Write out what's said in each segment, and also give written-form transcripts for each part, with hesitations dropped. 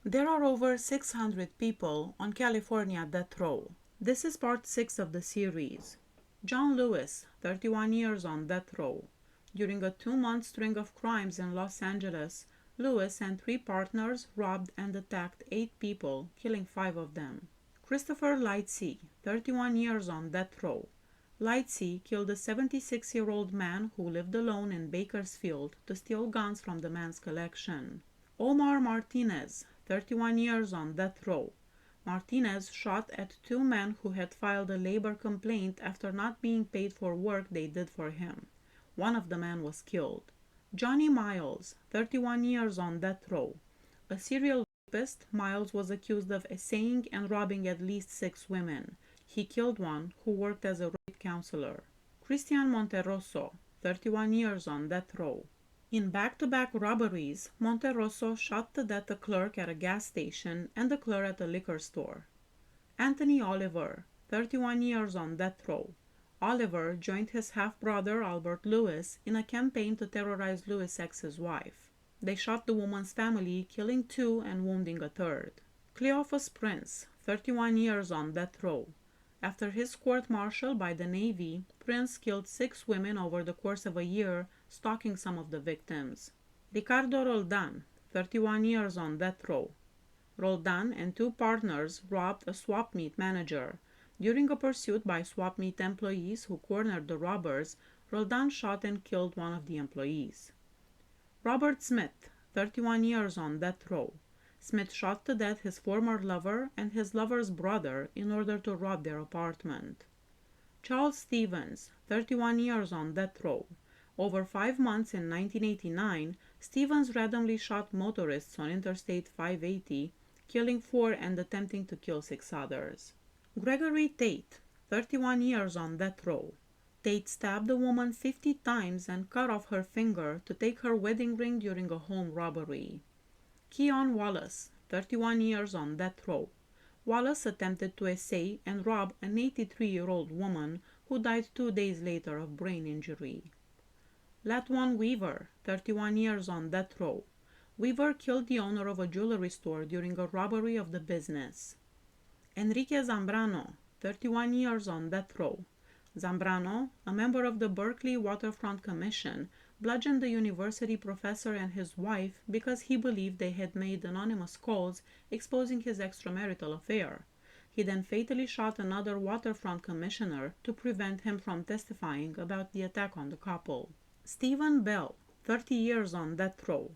There are over 600 people on California death row. This is part 6 of the series. John Lewis, 31 years on death row. During a 2-month string of crimes in Los Angeles, Lewis and 3 partners robbed and attacked 8 people, killing 5 of them. Christopher Lightsey, 31 years on death row. Lightsey killed a 76-year-old man who lived alone in Bakersfield to steal guns from the man's collection. Omar Martinez, 31 years on death row. Martinez shot at 2 men who had filed a labor complaint after not being paid for work they did for him. One of the men was killed. Johnny Miles, 31 years on death row. A serial rapist, Miles was accused of essaying and robbing at least 6 women. He killed one who worked as a rape counselor. Christian Monterroso, 31 years on death row. In back-to-back robberies, Monterroso shot to death a clerk at a gas station and a clerk at a liquor store. Anthony Oliver, 31 years on death row. Oliver joined his half-brother Albert Lewis in a campaign to terrorize Lewis' ex-wife. They shot the woman's family, killing 2 and wounding a 3rd. Cleophas Prince, 31 years on death row. After his court-martial by the Navy, Prince killed 6 women over the course of a year, stalking some of the victims. Ricardo Roldan, 31 years on death row. Roldan and 2 partners robbed a swap meet manager. During a pursuit by swap meet employees who cornered the robbers, Roldan shot and killed one of the employees. Robert Smith, 31 years on death row. Smith shot to death his former lover and his lover's brother in order to rob their apartment. Charles Stevens, 31 years on death row. Over 5 months in 1989, Stevens randomly shot motorists on Interstate 580, killing 4 and attempting to kill 6 others. Gregory Tate, 31 years on death row. Tate stabbed a woman 50 times and cut off her finger to take her wedding ring during a home robbery. Keon Wallace, 31 years on death row. Wallace attempted to essay and rob an 83-year-old woman who died 2 days later of brain injury. Latwan Weaver, 31 years on death row. Weaver killed the owner of a jewelry store during a robbery of the business. Enrique Zambrano, 31 years on death row. Zambrano, a member of the Berkeley Waterfront Commission, bludgeoned the university professor and his wife because he believed they had made anonymous calls exposing his extramarital affair. He then fatally shot another waterfront commissioner to prevent him from testifying about the attack on the couple. Stephen Bell, 30 years on death row.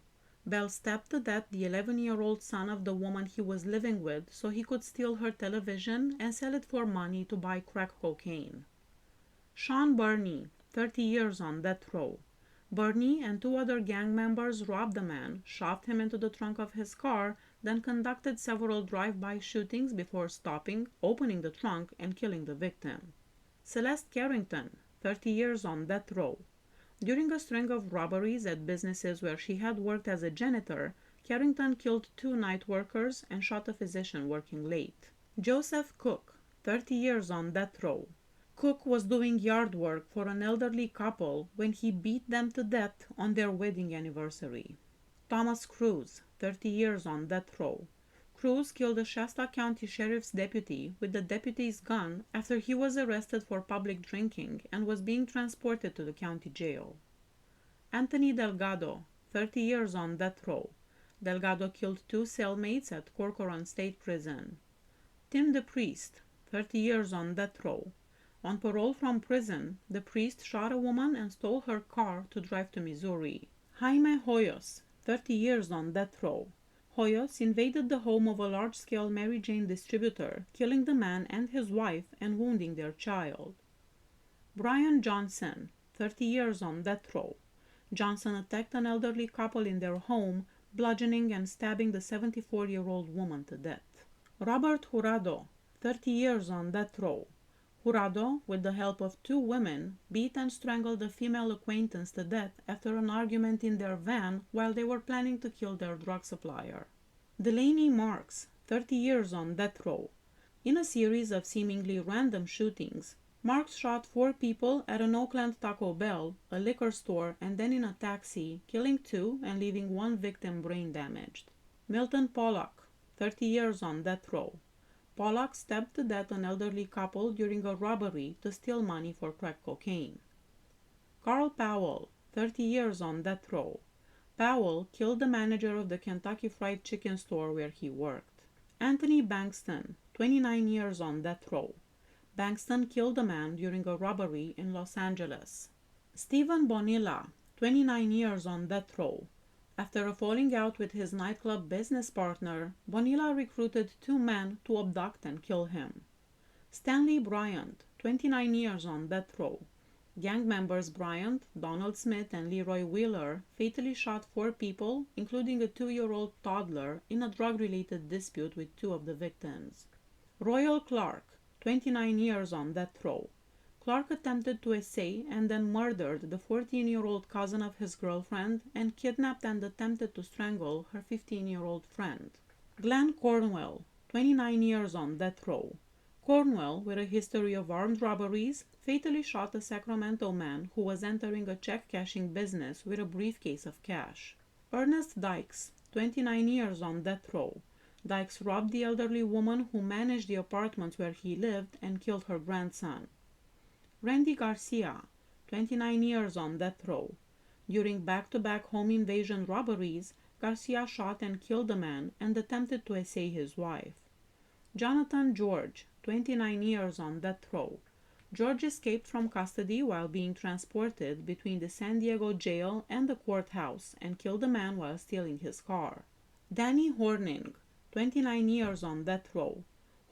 Bell stabbed to death the 11-year-old son of the woman he was living with so he could steal her television and sell it for money to buy crack cocaine. Sean Burney, 30 years on death row. Burney and 2 other gang members robbed the man, shoved him into the trunk of his car, then conducted several drive-by shootings before stopping, opening the trunk, and killing the victim. Celeste Carrington, 30 years on death row. During a string of robberies at businesses where she had worked as a janitor, Carrington killed 2 night workers and shot a physician working late. Joseph Cook, 30 years on death row. Cook was doing yard work for an elderly couple when he beat them to death on their wedding anniversary. Thomas Cruz, 30 years on death row. Cruz killed a Shasta County Sheriff's deputy with the deputy's gun after he was arrested for public drinking and was being transported to the county jail. Anthony Delgado, 30 years on death row. Delgado killed 2 cellmates at Corcoran State Prison. Tim the Priest, 30 years on death row. On parole from prison, the priest shot a woman and stole her car to drive to Missouri. Jaime Hoyos, 30 years on death row. Hoyos invaded the home of a large-scale Mary Jane distributor, killing the man and his wife and wounding their child. Brian Johnson, 30 years on death row. Johnson attacked an elderly couple in their home, bludgeoning and stabbing the 74-year-old woman to death. Robert Jurado, 30 years on death row. Jurado, with the help of 2 women, beat and strangled a female acquaintance to death after an argument in their van while they were planning to kill their drug supplier. Delaney Marks, 30 years on death row. In a series of seemingly random shootings, Marks shot 4 people at an Oakland Taco Bell, a liquor store, and then in a taxi, killing 2 and leaving 1 victim brain damaged. Milton Pollock, 30 years on death row. Pollack stabbed to death an elderly couple during a robbery to steal money for crack cocaine. Carl Powell, 30 years on death row. Powell killed the manager of the Kentucky Fried Chicken store where he worked. Anthony Bankston, 29 years on death row. Bankston killed a man during a robbery in Los Angeles. Stephen Bonilla, 29 years on death row. After a falling out with his nightclub business partner, Bonilla recruited 2 men to abduct and kill him. Stanley Bryant, 29 years on death row. Gang members Bryant, Donald Smith, and Leroy Wheeler fatally shot 4 people, including a 2-year-old toddler, in a drug-related dispute with 2 of the victims. Royal Clark, 29 years on death row. Clark attempted to essay and then murdered the 14-year-old cousin of his girlfriend and kidnapped and attempted to strangle her 15-year-old friend. Glenn Cornwell, 29 years on death row. Cornwell, with a history of armed robberies, fatally shot a Sacramento man who was entering a check-cashing business with a briefcase of cash. Ernest Dykes, 29 years on death row. Dykes robbed the elderly woman who managed the apartments where he lived and killed her grandson. Randy Garcia, 29 years on death row. During back-to-back home invasion robberies, Garcia shot and killed a man and attempted to essay his wife. Jonathan George, 29 years on death row. George escaped from custody while being transported between the San Diego jail and the courthouse and killed a man while stealing his car. Danny Horning, 29 years on death row.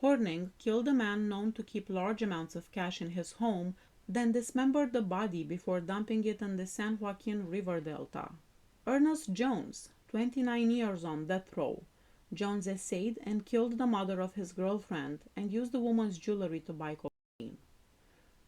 Horning killed a man known to keep large amounts of cash in his home, then dismembered the body before dumping it in the San Joaquin River Delta. Ernest Jones, 29 years on death row. Jones essayed and killed the mother of his girlfriend and used the woman's jewelry to buy cocaine.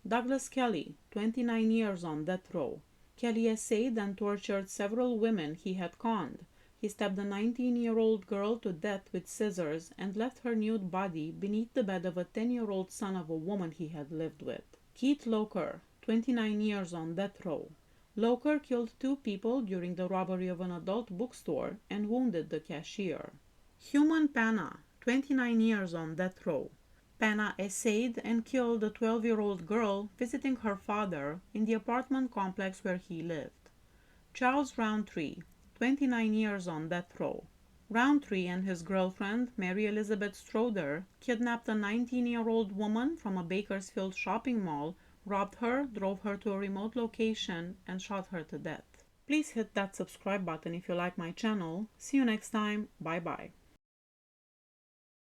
Douglas Kelly, 29 years on death row. Kelly essayed and tortured several women he had conned. He stabbed a 19-year-old girl to death with scissors and left her nude body beneath the bed of a 10-year-old son of a woman he had lived with. Keith Loker, 29 years on death row. Loker killed 2 people during the robbery of an adult bookstore and wounded the cashier. Human Panna, 29 years on death row. Panna essayed and killed a 12-year-old girl visiting her father in the apartment complex where he lived. Charles Roundtree, 29 years on death row. Roundtree and his girlfriend, Mary Elizabeth Stroder, kidnapped a 19-year-old woman from a Bakersfield shopping mall, robbed her, drove her to a remote location, and shot her to death. Please hit that subscribe button if you like my channel. See you next time. Bye bye.